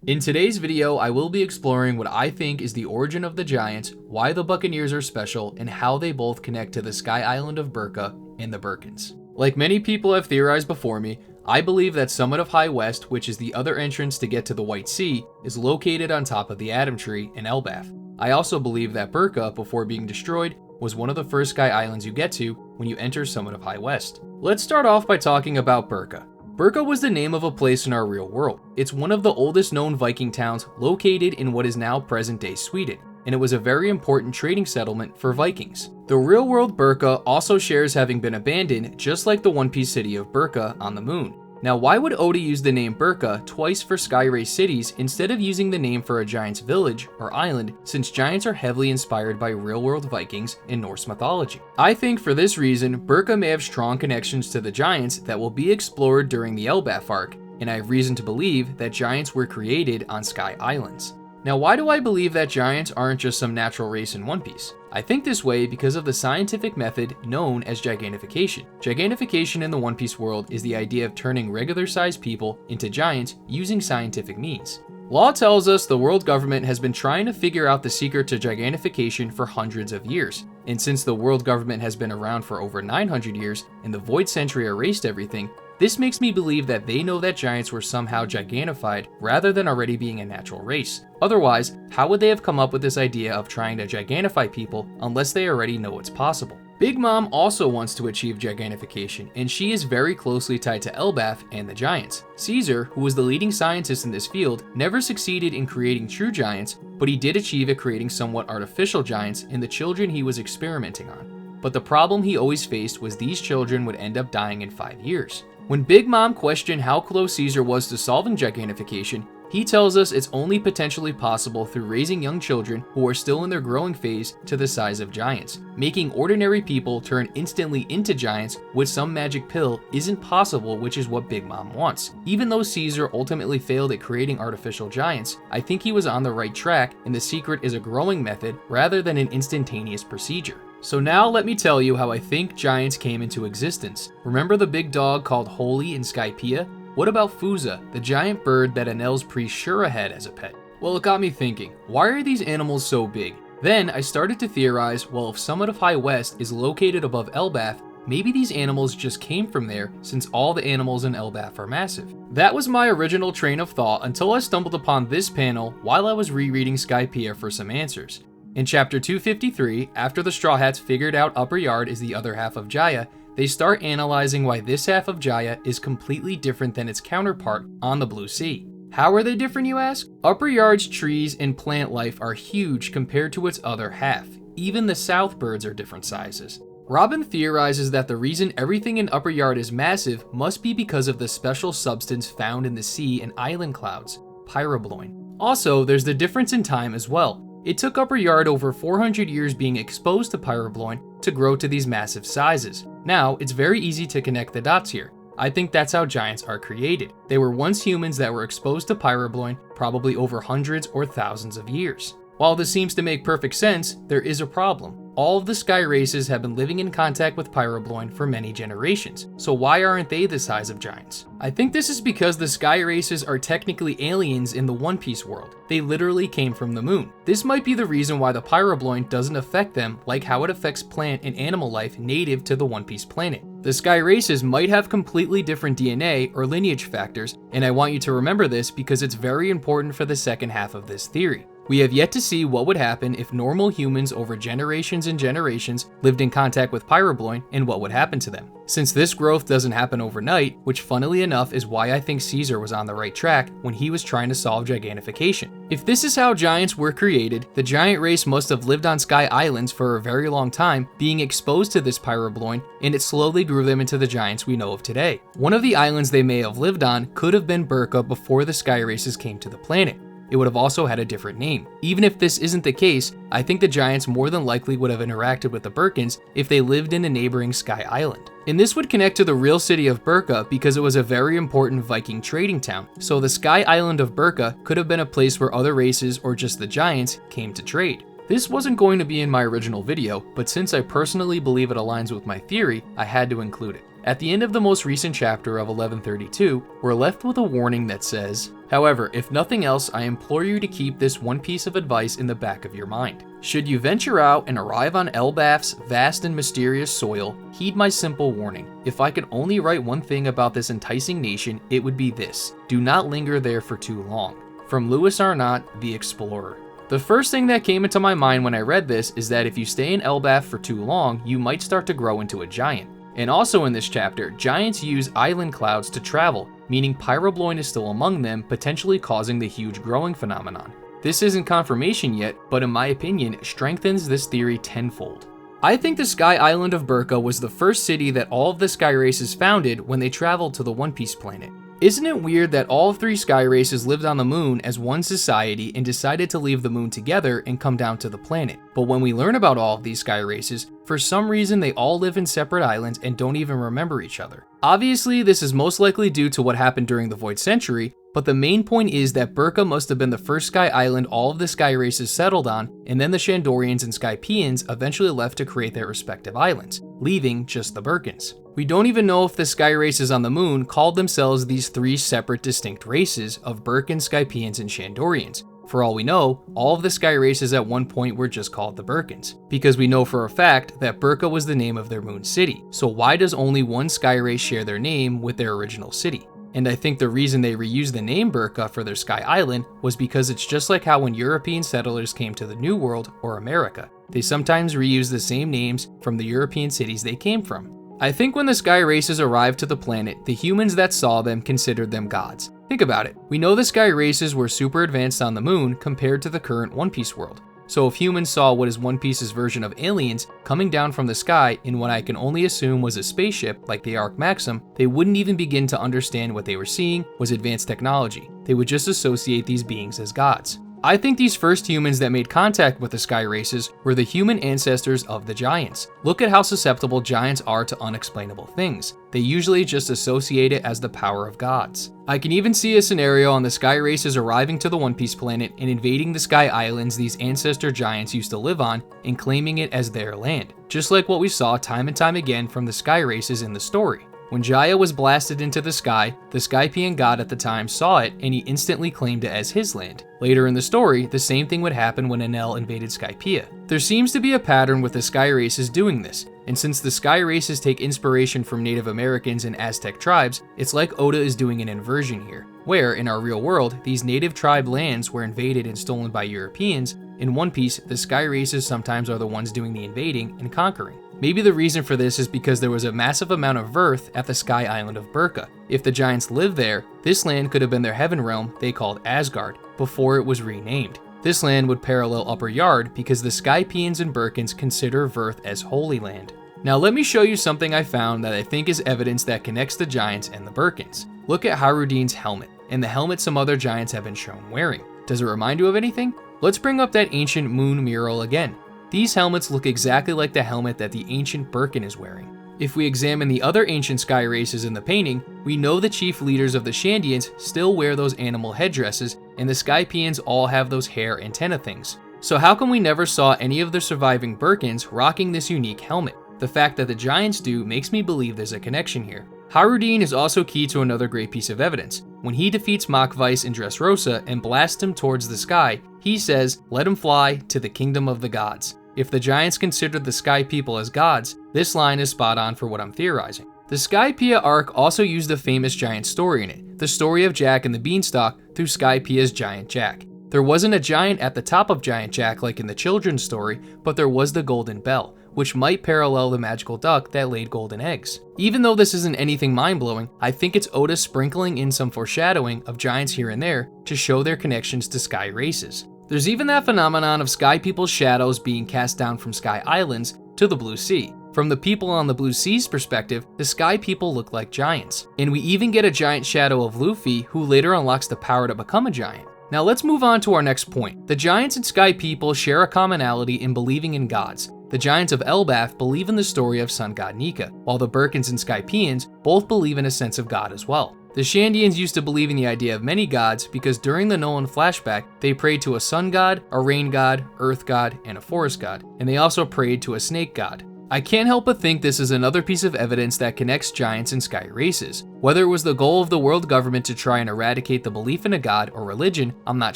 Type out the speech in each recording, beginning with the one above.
In today's video, I will be exploring what I think is the origin of the Giants, why the Buccaneers are special, and how they both connect to the Sky Island of Birka and the Birkans. Like many people have theorized before me, I believe that Summit of High West, which is the other entrance to get to the White Sea, is located on top of the Atom Tree in Elbaf. I also believe that Birka, before being destroyed, was one of the first Sky Islands you get to when you enter Summit of High West. Let's start off by talking about Birka. Birka was the name of a place in our real world. It's one of the oldest known Viking towns located in what is now present-day Sweden, and it was a very important trading settlement for Vikings. The real-world Birka also shares having been abandoned, just like the One Piece city of Birka on the moon. Now, why would Oda use the name Birka twice for Sky Race cities instead of using the name for a giant's village or island, since giants are heavily inspired by real-world Vikings in Norse mythology? I think for this reason, Birka may have strong connections to the giants that will be explored during the Elbaf arc, and I have reason to believe that giants were created on Sky Islands. Now, why do I believe that giants aren't just some natural race in One Piece? I think this way because of the scientific method known as Gigantification. Gigantification in the One Piece world is the idea of turning regular-sized people into giants using scientific means. Law tells us the world government has been trying to figure out the secret to Gigantification for hundreds of years. And since the world government has been around for over 900 years and the Void Century erased everything, this makes me believe that they know that giants were somehow gigantified rather than already being a natural race. Otherwise, how would they have come up with this idea of trying to gigantify people unless they already know it's possible? Big Mom also wants to achieve Gigantification, and she is very closely tied to Elbaf and the giants. Caesar, who was the leading scientist in this field, never succeeded in creating true giants, but he did achieve at creating somewhat artificial giants in the children he was experimenting on. But the problem he always faced was these children would end up dying in 5 years. When Big Mom questioned how close Caesar was to solving Gigantification, he tells us it's only potentially possible through raising young children who are still in their growing phase to the size of giants. Making ordinary people turn instantly into giants with some magic pill isn't possible, which is what Big Mom wants. Even though Caesar ultimately failed at creating artificial giants, I think he was on the right track, and the secret is a growing method rather than an instantaneous procedure. So now let me tell you how I think giants came into existence. Remember the big dog called Holy in Skypiea? What about Fusa, the giant bird that Enel's priest Shura had as a pet? Well, it got me thinking, why are these animals so big? Then I started to theorize, well, if Summit of High West is located above Elbaf, maybe these animals just came from there since all the animals in Elbaf are massive. That was my original train of thought until I stumbled upon this panel while I was rereading Skypiea for some answers. In chapter 253, after the Straw Hats figured out Upper Yard is the other half of Jaya, they start analyzing why this half of Jaya is completely different than its counterpart on the Blue Sea. How are they different, you ask? Upper Yard's trees and plant life are huge compared to its other half. Even the South birds are different sizes. Robin theorizes that the reason everything in Upper Yard is massive must be because of the special substance found in the sea and island clouds, pyrobloin. Also, there's the difference in time as well. It took Upper Yard over 400 years being exposed to pyrobloin to grow to these massive sizes. Now, it's very easy to connect the dots here. I think that's how giants are created. They were once humans that were exposed to pyrobloin probably over hundreds or thousands of years. While this seems to make perfect sense, there is a problem. All of the sky races have been living in contact with pyrobloin for many generations, so why aren't they the size of giants? I think this is because the sky races are technically aliens in the One Piece world. They literally came from the moon. This might be the reason why the pyrobloin doesn't affect them like how it affects plant and animal life native to the One Piece planet. The sky races might have completely different DNA or lineage factors, and I want you to remember this because it's very important for the second half of this theory. We have yet to see what would happen if normal humans over generations and generations lived in contact with pyrobloin and what would happen to them. Since this growth doesn't happen overnight, which funnily enough is why I think Caesar was on the right track when he was trying to solve Gigantification. If this is how giants were created, the giant race must have lived on Sky Islands for a very long time, being exposed to this pyrobloin, and it slowly grew them into the giants we know of today. One of the islands they may have lived on could have been Birka before the sky races came to the planet. It would have also had a different name. Even if this isn't the case, I think the giants more than likely would have interacted with the Birkans if they lived in a neighboring Sky Island. And this would connect to the real city of Birka because it was a very important Viking trading town, so the Sky Island of Birka could have been a place where other races or just the giants came to trade. This wasn't going to be in my original video, but since I personally believe it aligns with my theory, I had to include it. At the end of the most recent chapter of 1132, we're left with a warning that says, However, if nothing else, I implore you to keep this one piece of advice in the back of your mind. Should you venture out and arrive on Elbaf's vast and mysterious soil, heed my simple warning. If I could only write one thing about this enticing nation, it would be this: do not linger there for too long. From Louis Arnott, the Explorer. The first thing that came into my mind when I read this is that if you stay in Elbaf for too long, you might start to grow into a giant. And also in this chapter, giants use island clouds to travel, meaning pyrobloin is still among them, potentially causing the huge growing phenomenon. This isn't confirmation yet, but in my opinion, strengthens this theory tenfold. I think the Sky Island of Birka was the first city that all of the sky races founded when they traveled to the One Piece planet. Isn't it weird that all three sky races lived on the moon as one society and decided to leave the moon together and come down to the planet? But when we learn about all of these sky races, for some reason they all live in separate islands and don't even remember each other. Obviously, this is most likely due to what happened during the Void Century, but the main point is that Birka must have been the first sky island all of the sky races settled on, and then the Shandorians and Skypians eventually left to create their respective islands, leaving just the Birkans. We don't even know if the sky races on the moon called themselves these three separate distinct races of Birkans, Skypians, and Shandorians. For all we know, all of the sky races at one point were just called the Birkans, because we know for a fact that Birka was the name of their moon city. So why does only one sky race share their name with their original city? And I think the reason they reused the name Birka for their sky island was because it's just like how when European settlers came to the New World or America, they sometimes reuse the same names from the European cities they came from. I think when the sky races arrived to the planet, the humans that saw them considered them gods. Think about it. We know the sky races were super advanced on the moon compared to the current One Piece world. So if humans saw what is One Piece's version of aliens coming down from the sky in what I can only assume was a spaceship like the Arc Maxim, they wouldn't even begin to understand what they were seeing was advanced technology. They would just associate these beings as gods. I think these first humans that made contact with the sky races were the human ancestors of the giants. Look at how susceptible giants are to unexplainable things. They usually just associate it as the power of gods. I can even see a scenario on the sky races arriving to the One Piece planet and invading the sky islands these ancestor giants used to live on and claiming it as their land, just like what we saw time and time again from the sky races in the story. When Jaya was blasted into the sky, the Skypian god at the time saw it and he instantly claimed it as his land. Later in the story, the same thing would happen when Enel invaded Skypiea. There seems to be a pattern with the sky races doing this, and since the sky races take inspiration from Native Americans and Aztec tribes, it's like Oda is doing an inversion here, where in our real world, these native tribe lands were invaded and stolen by Europeans. In One Piece, the sky races sometimes are the ones doing the invading and conquering. Maybe the reason for this is because there was a massive amount of Earth at the Sky Island of Birka. If the giants lived there, this land could have been their heaven realm they called Asgard, before it was renamed. This land would parallel Upper Yard because the Skypians and Birkans consider Verth as Holy Land. Now let me show you something I found that I think is evidence that connects the giants and the Birkans. Look at Harudine's helmet, and the helmet some other giants have been shown wearing. Does it remind you of anything? Let's bring up that ancient moon mural again. These helmets look exactly like the helmet that the ancient Birkan is wearing. If we examine the other ancient sky races in the painting, we know the chief leaders of the Shandians still wear those animal headdresses, and the Skypians all have those hair antenna things. So how come we never saw any of the surviving Birkans rocking this unique helmet? The fact that the giants do makes me believe there's a connection here. Harudine is also key to another great piece of evidence. When he defeats Machweiss and Dressrosa and blasts him towards the sky, he says, "Let him fly to the kingdom of the gods." If the giants considered the sky people as gods, this line is spot on for what I'm theorizing. The Skypiea arc also used a famous giant story in it, the story of Jack and the Beanstalk through Skypiea's Giant Jack. There wasn't a giant at the top of Giant Jack like in the children's story, but there was the Golden Bell, which might parallel the magical duck that laid golden eggs. Even though this isn't anything mind-blowing, I think it's Oda sprinkling in some foreshadowing of giants here and there to show their connections to sky races. There's even that phenomenon of sky people's shadows being cast down from sky islands to the blue sea. From the people on the blue sea's perspective, the sky people look like giants. And we even get a giant shadow of Luffy, who later unlocks the power to become a giant. Now let's move on to our next point. The giants and sky people share a commonality in believing in gods. The giants of Elbaf believe in the story of sun god Nika, while the Birkans and Skypians both believe in a sense of God as well. The Shandians used to believe in the idea of many gods because during the Nolan flashback, they prayed to a sun god, a rain god, earth god, and a forest god, and they also prayed to a snake god. I can't help but think this is another piece of evidence that connects giants and sky races. Whether it was the goal of the world government to try and eradicate the belief in a god or religion, I'm not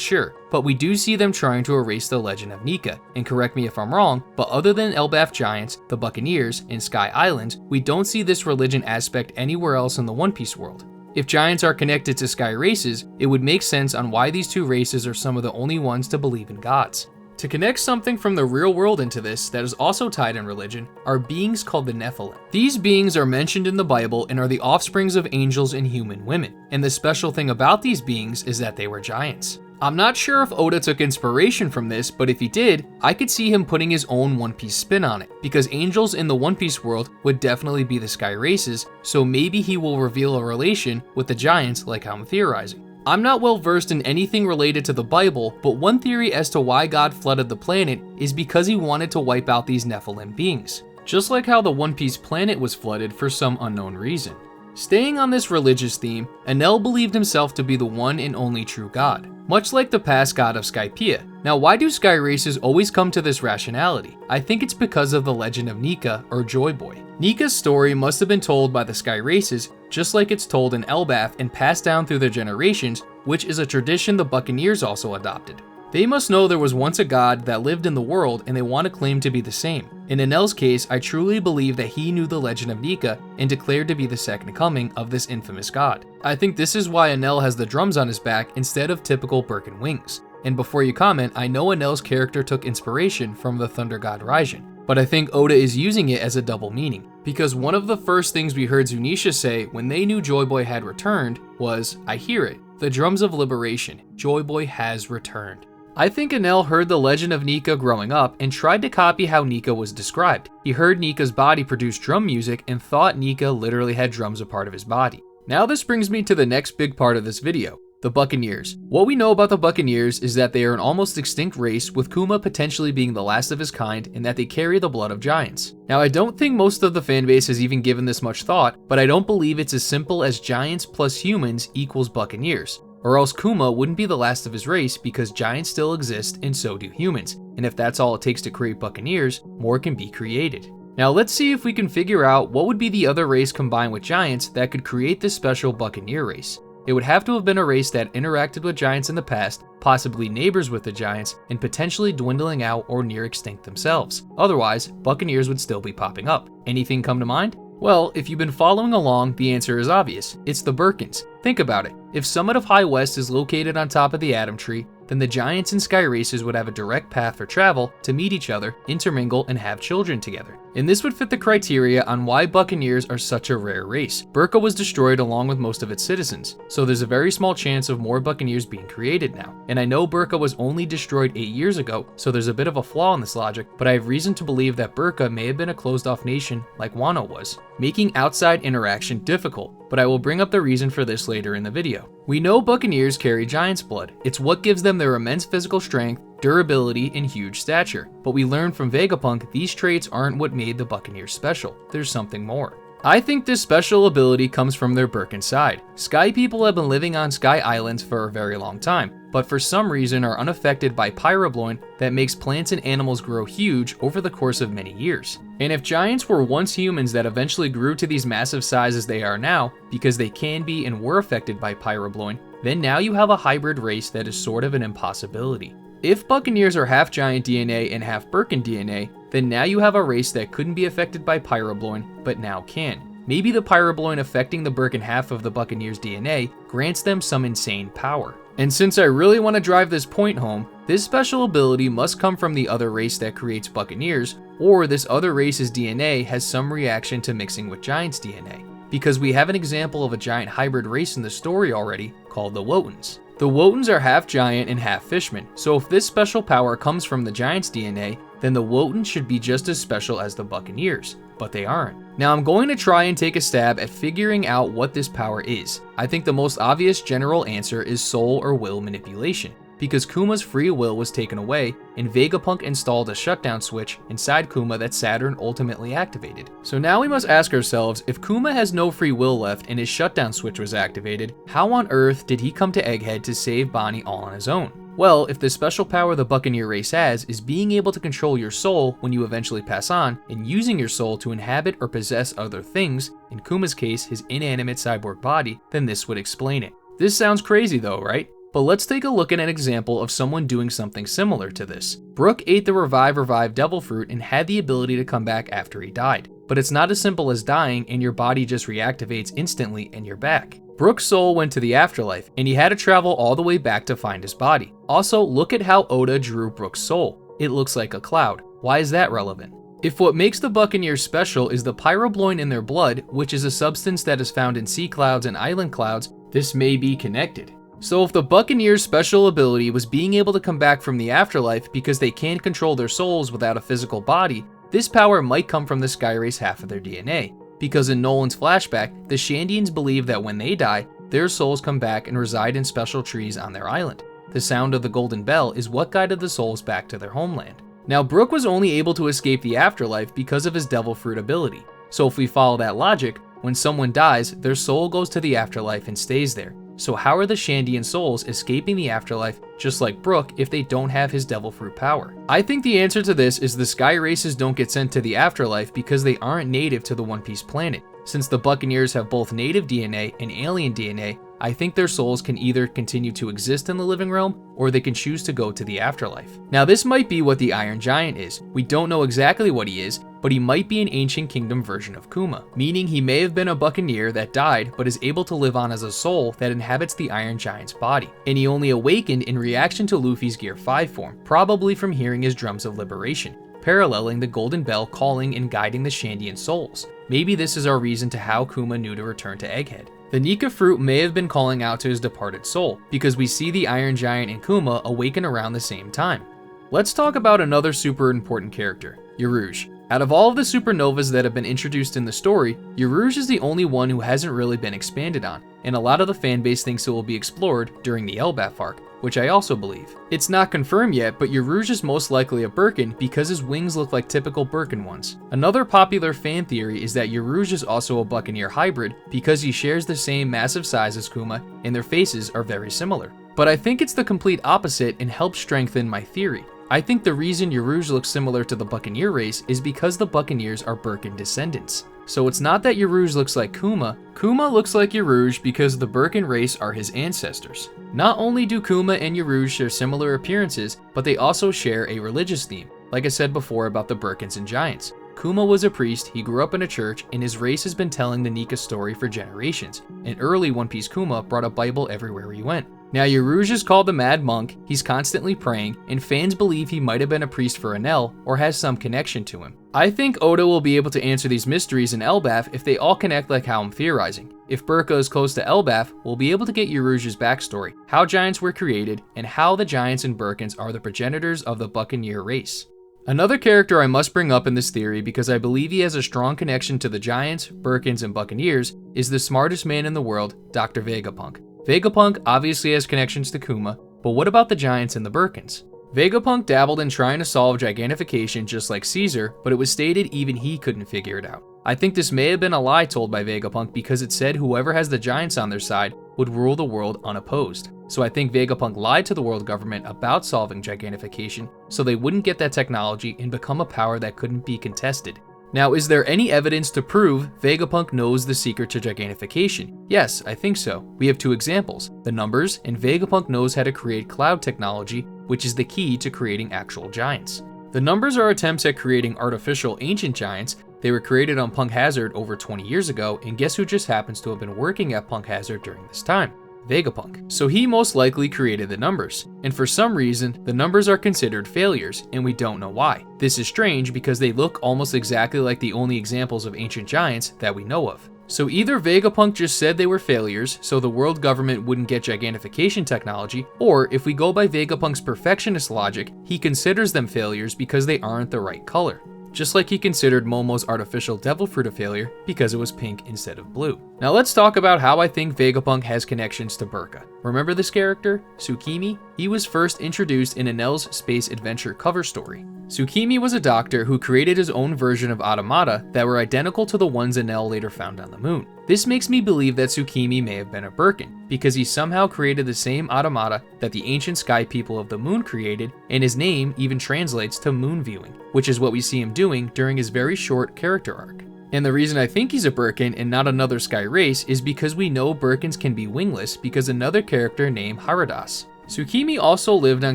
sure, but we do see them trying to erase the legend of Nika. And correct me if I'm wrong, but other than Elbaf giants, the Buccaneers, and Sky Island, we don't see this religion aspect anywhere else in the One Piece world. If giants are connected to sky races, it would make sense on why these two races are some of the only ones to believe in gods. To connect something from the real world into this that is also tied in religion are beings called the Nephilim. These beings are mentioned in the Bible and are the offsprings of angels and human women. And the special thing about these beings is that they were giants. I'm not sure if Oda took inspiration from this, but if he did, I could see him putting his own One Piece spin on it, because angels in the One Piece world would definitely be the sky races, so maybe he will reveal a relation with the giants like how I'm theorizing. I'm not well versed in anything related to the Bible, but one theory as to why God flooded the planet is because he wanted to wipe out these Nephilim beings, just like how the One Piece planet was flooded for some unknown reason. Staying on this religious theme, Enel believed himself to be the one and only true god, much like the past god of Skypiea. Now, why do sky races always come to this rationality? I think it's because of the legend of Nika, or Joy Boy. Nika's story must have been told by the sky races, just like it's told in Elbaf and passed down through their generations, which is a tradition the Buccaneers also adopted. They must know there was once a god that lived in the world and they want to claim to be the same. In Enel's case, I truly believe that he knew the legend of Nika and declared to be the second coming of this infamous god. I think this is why Enel has the drums on his back instead of typical Birkan wings. And before you comment, I know Enel's character took inspiration from the thunder god Raijin, but I think Oda is using it as a double meaning, because one of the first things we heard Zunisha say when they knew Joy Boy had returned was, "I hear it, the drums of liberation, Joy Boy has returned." I think Enel heard the legend of Nika growing up and tried to copy how Nika was described. He heard Nika's body produce drum music and thought Nika literally had drums a part of his body. Now this brings me to the next big part of this video, the Buccaneers. What we know about the Buccaneers is that they are an almost extinct race, with Kuma potentially being the last of his kind, and that they carry the blood of giants. Now, I don't think most of the fanbase has even given this much thought, but I don't believe it's as simple as giants plus humans equals Buccaneers. Or else Kuma wouldn't be the last of his race, because giants still exist and so do humans. And if that's all it takes to create Buccaneers, more can be created. Now let's see if we can figure out what would be the other race combined with giants that could create this special Buccaneer race. It would have to have been a race that interacted with giants in the past, possibly neighbors with the giants, and potentially dwindling out or near extinct themselves. Otherwise, Buccaneers would still be popping up. Anything come to mind? Well, if you've been following along, the answer is obvious. It's the Birkans. Think about it. If Summit of High West is located on top of the Atom Tree, then the giants and sky races would have a direct path for travel to meet each other, intermingle, and have children together. And this would fit the criteria on why Buccaneers are such a rare race. Birka was destroyed along with most of its citizens, so there's a very small chance of more Buccaneers being created now. And I know Birka was only destroyed 8 years ago, so there's a bit of a flaw in this logic, but I have reason to believe that Birka may have been a closed-off nation like Wano was, making outside interaction difficult, but I will bring up the reason for this later in the video. We know Buccaneers carry giant's blood. It's what gives them their immense physical strength, durability, and huge stature. But we learned from Vegapunk these traits aren't what made the Buccaneers special. There's something more. I think this special ability comes from their Birkan side. Sky people have been living on Sky Islands for a very long time, but for some reason are unaffected by pyrobloin that makes plants and animals grow huge over the course of many years. And if giants were once humans that eventually grew to these massive sizes they are now, because they can be and were affected by pyrobloin, then now you have a hybrid race that is sort of an impossibility. If Buccaneers are half giant DNA and half Birkan DNA, then now you have a race that couldn't be affected by pyrobloin, but now can. Maybe the pyrobloin affecting the Birkan half of the Buccaneers' DNA grants them some insane power. And since I really want to drive this point home, this special ability must come from the other race that creates Buccaneers, or this other race's DNA has some reaction to mixing with giants' DNA. Because we have an example of a giant hybrid race in the story already, called the Wotans. The Wotans are half giant and half fishman, so if this special power comes from the giant's DNA, then the Wotans should be just as special as the Buccaneers, but they aren't. Now I'm going to try and take a stab at figuring out what this power is. I think the most obvious general answer is soul or will manipulation, because Kuma's free will was taken away, and Vegapunk installed a shutdown switch inside Kuma that Saturn ultimately activated. So now we must ask ourselves, if Kuma has no free will left and his shutdown switch was activated, how on earth did he come to Egghead to save Bonnie all on his own? Well, if the special power the Buccaneer race has is being able to control your soul when you eventually pass on, and using your soul to inhabit or possess other things, in Kuma's case his inanimate cyborg body, then this would explain it. This sounds crazy though, right? But let's take a look at an example of someone doing something similar to this. Brook ate the Revive Devil Fruit and had the ability to come back after he died. But it's not as simple as dying and your body just reactivates instantly and you're back. Brook's soul went to the afterlife and he had to travel all the way back to find his body. Also, look at how Oda drew Brook's soul. It looks like a cloud. Why is that relevant? If what makes the Buccaneers special is the pyrobloin in their blood, which is a substance that is found in sea clouds and island clouds, this may be connected. So if the Buccaneers' special ability was being able to come back from the afterlife because they can't control their souls without a physical body, this power might come from the Sky Race half of their DNA, because in Nolan's flashback, the Shandians believe that when they die, their souls come back and reside in special trees on their island. The sound of the golden bell is what guided the souls back to their homeland. Now, Brook was only able to escape the afterlife because of his devil fruit ability. So if we follow that logic, when someone dies, their soul goes to the afterlife and stays there. So how are the Shandian souls escaping the afterlife just like Brook if they don't have his devil fruit power? I think the answer to this is the Sky Races don't get sent to the afterlife because they aren't native to the One Piece planet. Since the Buccaneers have both native DNA and alien DNA, I think their souls can either continue to exist in the living realm or they can choose to go to the afterlife. Now this might be what the Iron Giant is. We don't know exactly what he is, but he might be an ancient kingdom version of Kuma, meaning he may have been a Buccaneer that died but is able to live on as a soul that inhabits the Iron Giant's body. And he only awakened in reaction to Luffy's Gear 5 form, probably from hearing his drums of liberation, paralleling the golden bell calling and guiding the Shandian souls. Maybe this is our reason to how Kuma knew to return to Egghead. The Nika fruit may have been calling out to his departed soul, because we see the Iron Giant and Kuma awaken around the same time. Let's talk about another super important character, Urouge. Out of all of the supernovas that have been introduced in the story, Urouge is the only one who hasn't really been expanded on, and a lot of the fanbase thinks it will be explored during the Elbaf arc, which I also believe. It's not confirmed yet, but Urouge is most likely a Birkan because his wings look like typical Birkan ones. Another popular fan theory is that Urouge is also a Buccaneer hybrid because he shares the same massive size as Kuma and their faces are very similar. But I think it's the complete opposite and helps strengthen my theory. I think the reason Urouge looks similar to the Buccaneer race is because the Buccaneers are Birkan descendants. So it's not that Urouge looks like Kuma looks like Urouge because the Birkan race are his ancestors. Not only do Kuma and Urouge share similar appearances, but they also share a religious theme, like I said before about the Birkans and Giants. Kuma was a priest, he grew up in a church, and his race has been telling the Nika story for generations, and early One Piece Kuma brought a Bible everywhere he went. Now Urouge is called the Mad Monk, he's constantly praying, and fans believe he might have been a priest for Enel, or has some connection to him. I think Oda will be able to answer these mysteries in Elbaf if they all connect like how I'm theorizing. If Birka is close to Elbaf, we'll be able to get Urouge's backstory, how giants were created, and how the Giants and Birkans are the progenitors of the Buccaneer race. Another character I must bring up in this theory because I believe he has a strong connection to the Giants, Birkans, and Buccaneers is the smartest man in the world, Dr. Vegapunk. Vegapunk obviously has connections to Kuma, but what about the Giants and the Birkans? Vegapunk dabbled in trying to solve Gigantification just like Caesar, but it was stated even he couldn't figure it out. I think this may have been a lie told by Vegapunk because it said whoever has the Giants on their side would rule the world unopposed. So I think Vegapunk lied to the world government about solving Gigantification so they wouldn't get that technology and become a power that couldn't be contested. Now, is there any evidence to prove Vegapunk knows the secret to Gigantification? Yes, I think so. We have two examples, the numbers, and Vegapunk knows how to create cloud technology, which is the key to creating actual giants. The numbers are attempts at creating artificial ancient giants. They were created on Punk Hazard over 20 years ago, and guess who just happens to have been working at Punk Hazard during this time? Vegapunk. So he most likely created the numbers, and for some reason, the numbers are considered failures, and we don't know why. This is strange because they look almost exactly like the only examples of ancient giants that we know of. So either Vegapunk just said they were failures, so the world government wouldn't get Gigantification technology, or if we go by Vegapunk's perfectionist logic, he considers them failures because they aren't the right color. Just like he considered Momo's artificial devil fruit a failure because it was pink instead of blue. Now let's talk about how I think Vegapunk has connections to Birka. Remember this character, Tsukimi? He was first introduced in Enel's Space Adventure cover story. Tsukimi was a doctor who created his own version of automata that were identical to the ones Enel later found on the moon. This makes me believe that Tsukimi may have been a Birkan, because he somehow created the same automata that the ancient sky people of the moon created, and his name even translates to moon viewing, which is what we see him doing during his very short character arc. And the reason I think he's a Birkan and not another sky race is because we know Birkans can be wingless because another character named Haradas. Tsukimi also lived on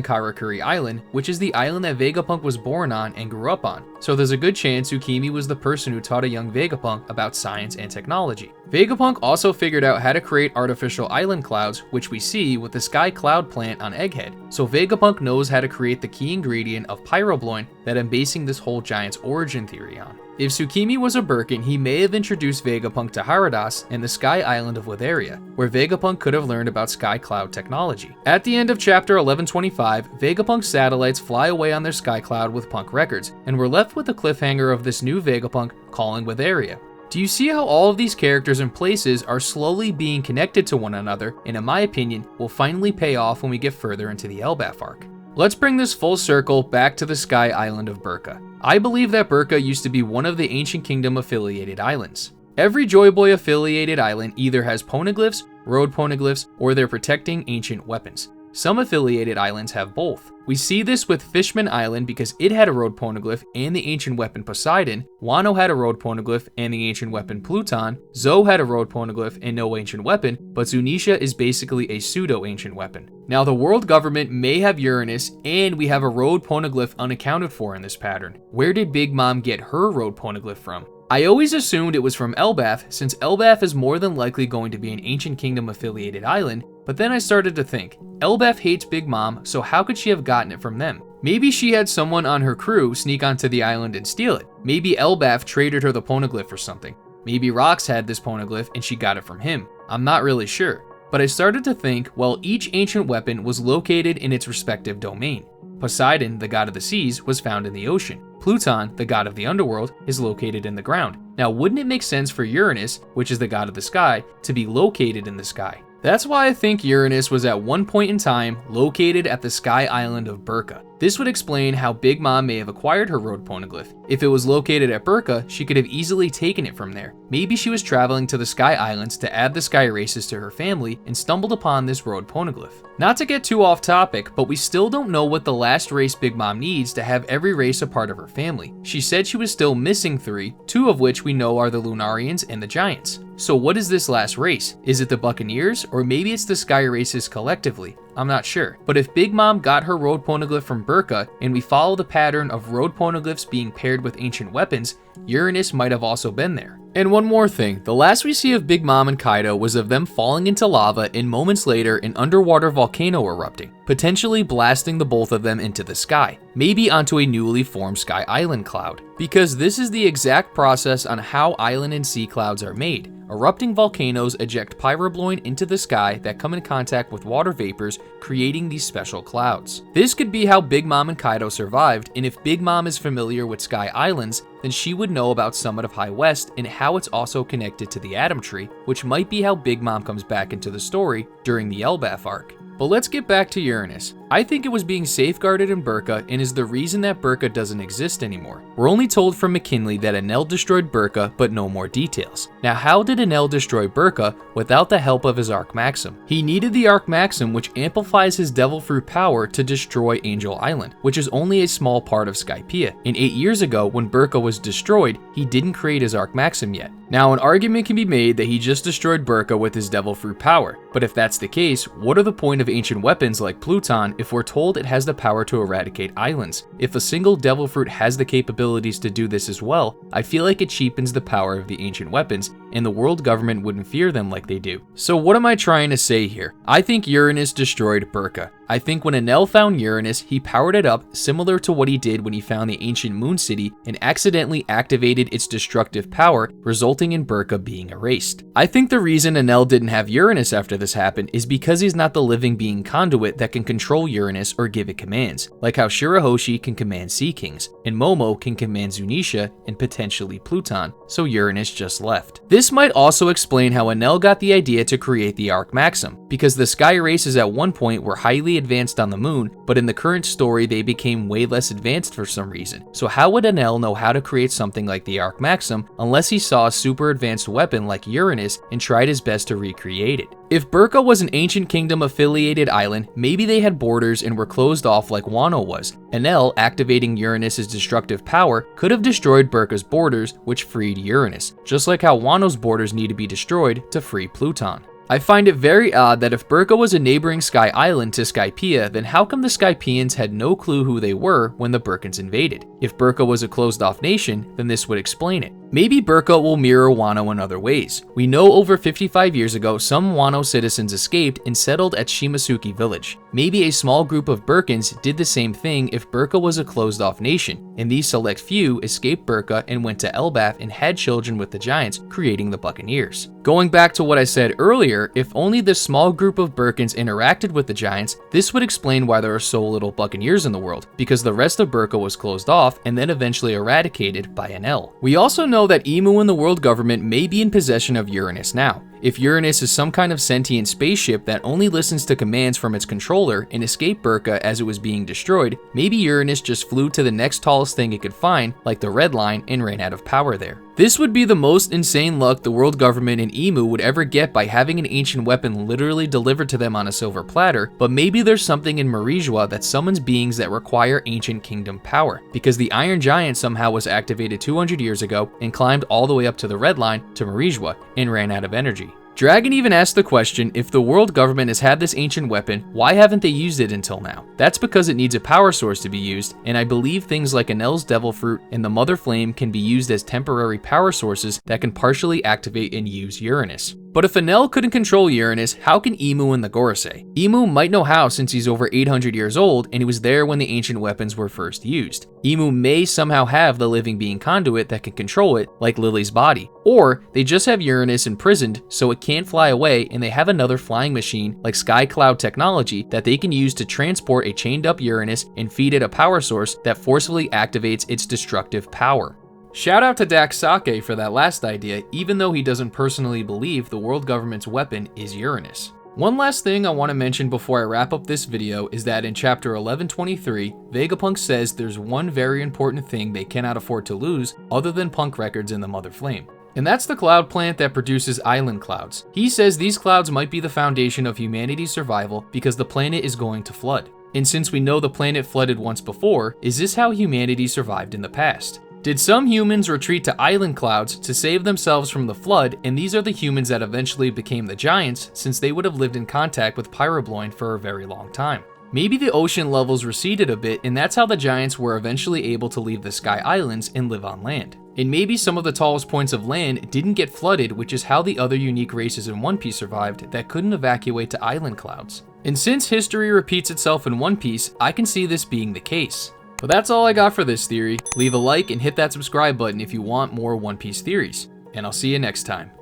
Karakuri Island, which is the island that Vegapunk was born on and grew up on, so there's a good chance Tsukimi was the person who taught a young Vegapunk about science and technology. Vegapunk also figured out how to create artificial island clouds, which we see with the sky cloud plant on Egghead, so Vegapunk knows how to create the key ingredient of pyrobloin that I'm basing this whole giant's origin theory on. If Tsukimi was a Birkan, he may have introduced Vegapunk to Haradas and the Sky Island of Witheria, where Vegapunk could have learned about sky cloud technology. At the end of chapter 1125, Vegapunk's satellites fly away on their sky cloud with Punk records, and we're left with the cliffhanger of this new Vegapunk calling Witheria. Do you see how all of these characters and places are slowly being connected to one another, and in my opinion, will finally pay off when we get further into the Elbaf arc? Let's bring this full circle back to the Sky Island of Birka. I believe that Birka used to be one of the Ancient Kingdom affiliated islands. Every Joy Boy affiliated island either has poneglyphs, road poneglyphs, or they're protecting ancient weapons. Some affiliated islands have both. We see this with Fishman Island because it had a road poneglyph and the ancient weapon Poseidon, Wano had a road poneglyph and the ancient weapon Pluton, Zo had a road poneglyph and no ancient weapon, but Zunisha is basically a pseudo-ancient weapon. Now the world government may have Uranus, and we have a road poneglyph unaccounted for in this pattern. Where did Big Mom get her road poneglyph from? I always assumed it was from Elbaf, since Elbaf is more than likely going to be an Ancient Kingdom affiliated island, but then I started to think, Elbaf hates Big Mom, so how could she have gotten it from them? Maybe she had someone on her crew sneak onto the island and steal it. Maybe Elbaf traded her the poneglyph or something. Maybe Rox had this poneglyph and she got it from him. I'm not really sure. But I started to think, well, each ancient weapon was located in its respective domain. Poseidon, the god of the seas, was found in the ocean. Pluton, the god of the underworld, is located in the ground. Now, wouldn't it make sense for Uranus, which is the god of the sky, to be located in the sky? That's why I think Uranus was at one point in time located at the Sky Island of Birka. This would explain how Big Mom may have acquired her road poneglyph. If it was located at Birka, she could have easily taken it from there. Maybe she was traveling to the Sky Islands to add the sky races to her family and stumbled upon this road poneglyph. Not to get too off topic, but we still don't know what the last race Big Mom needs to have every race a part of her family. She said she was still missing 3, 2 of which we know are the Lunarians and the Giants. So what is this last race? Is it the Buccaneers, or maybe it's the sky races collectively? I'm not sure. But if Big Mom got her road poneglyph from Birka, and we follow the pattern of road poneglyphs being paired with ancient weapons, Uranus might have also been there. And one more thing, the last we see of Big Mom and Kaido was of them falling into lava and moments later an underwater volcano erupting, potentially blasting the both of them into the sky, maybe onto a newly formed Sky Island cloud. Because this is the exact process on how island and sea clouds are made. Erupting volcanoes eject pyrobloin into the sky that come in contact with water vapors, creating these special clouds. This could be how Big Mom and Kaido survived, and if Big Mom is familiar with Sky Islands, then she would know about Summit of High West and how it's also connected to the Atom Tree, which might be how Big Mom comes back into the story during the Elbaf arc. But let's get back to Uranus. I think it was being safeguarded in Birka and is the reason that Birka doesn't exist anymore. We're only told from McKinley that Enel destroyed Birka, but no more details. Now, how did Enel destroy Birka without the help of his Arc Maxim? He needed the Arc Maxim, which amplifies his Devil Fruit power to destroy Angel Island, which is only a small part of Skypiea. And 8 years ago, when Birka was destroyed, he didn't create his Arc Maxim yet. Now, an argument can be made that he just destroyed Birka with his Devil Fruit power, but if that's the case, what are the point of ancient weapons like Pluton if we're told it has the power to eradicate islands? If a single Devil Fruit has the capabilities to do this as well, I feel like it cheapens the power of the ancient weapons, and the world government wouldn't fear them like they do. So what am I trying to say here? I think Uranus destroyed Birka. I think when Enel found Uranus, he powered it up similar to what he did when he found the ancient moon city and accidentally activated its destructive power, resulting in Birka being erased. I think the reason Enel didn't have Uranus after this happened is because he's not the living being conduit that can control Uranus or give it commands, like how Shirahoshi can command Sea Kings, and Momo can command Zunisha and potentially Pluton, so Uranus just left. This might also explain how Enel got the idea to create the Arc Maxim, because the sky races at one point were highly advanced on the moon, but in the current story they became way less advanced for some reason. So how would Enel know how to create something like the Arc Maxim unless he saw a super advanced weapon like Uranus and tried his best to recreate it? If Birka was an ancient kingdom affiliated island, maybe they had borders and were closed off like Wano was. Enel, activating Uranus's destructive power, could have destroyed Birka's borders, which freed Uranus, just like how Wano's borders need to be destroyed to free Pluton. I find it very odd that if Birka was a neighboring sky island to Skypiea, then how come the Skypieans had no clue who they were when the Birkans invaded? If Birka was a closed-off nation, then this would explain it. Maybe Birka will mirror Wano in other ways. We know over 55 years ago, some Wano citizens escaped and settled at Shimasuki village. Maybe a small group of Birkans did the same thing if Birka was a closed-off nation, and these select few escaped Birka and went to Elbaf and had children with the Giants, creating the Buccaneers. Going back to what I said earlier, if only this small group of Birkans interacted with the Giants, this would explain why there are so little Buccaneers in the world, because the rest of Birka was closed off and then eventually eradicated by Enel. We also know that Imu and the world government may be in possession of Uranus now. If Uranus is some kind of sentient spaceship that only listens to commands from its controller and escaped Birka as it was being destroyed, maybe Uranus just flew to the next tallest thing it could find, like the Red Line, and ran out of power there. This would be the most insane luck the world government and Imu would ever get by having an ancient weapon literally delivered to them on a silver platter, but maybe there's something in Marijua that summons beings that require ancient kingdom power, because the Iron Giant somehow was activated 200 years ago and climbed all the way up to the Red Line to Marijua and ran out of energy. Dragon even asked the question, if the world government has had this ancient weapon, why haven't they used it until now? That's because it needs a power source to be used, and I believe things like Enel's Devil Fruit and the Mother Flame can be used as temporary power sources that can partially activate and use Uranus. But if Enel couldn't control Uranus, how can Imu and the Gorosei? Imu might know how since he's over 800 years old and he was there when the ancient weapons were first used. Imu may somehow have the living being conduit that can control it, like Lily's body. Or they just have Uranus imprisoned so it can't fly away, and they have another flying machine like Sky Cloud technology that they can use to transport a chained up Uranus and feed it a power source that forcefully activates its destructive power. Shout out to Dax Sake for that last idea, even though he doesn't personally believe the world government's weapon is Uranus. One last thing I want to mention before I wrap up this video is that in chapter 1123, Vegapunk says there's one very important thing they cannot afford to lose other than Punk records in the Mother Flame. And that's the cloud plant that produces island clouds. He says these clouds might be the foundation of humanity's survival because the planet is going to flood. And since we know the planet flooded once before, is this how humanity survived in the past? Did some humans retreat to island clouds to save themselves from the flood, and these are the humans that eventually became the Giants since they would have lived in contact with pyrobloin for a very long time? Maybe the ocean levels receded a bit, and that's how the Giants were eventually able to leave the Sky Islands and live on land. And maybe some of the tallest points of land didn't get flooded, which is how the other unique races in One Piece survived that couldn't evacuate to island clouds. And since history repeats itself in One Piece, I can see this being the case. But that's all I got for this theory. Leave a like and hit that subscribe button if you want more One Piece theories. And I'll see you next time.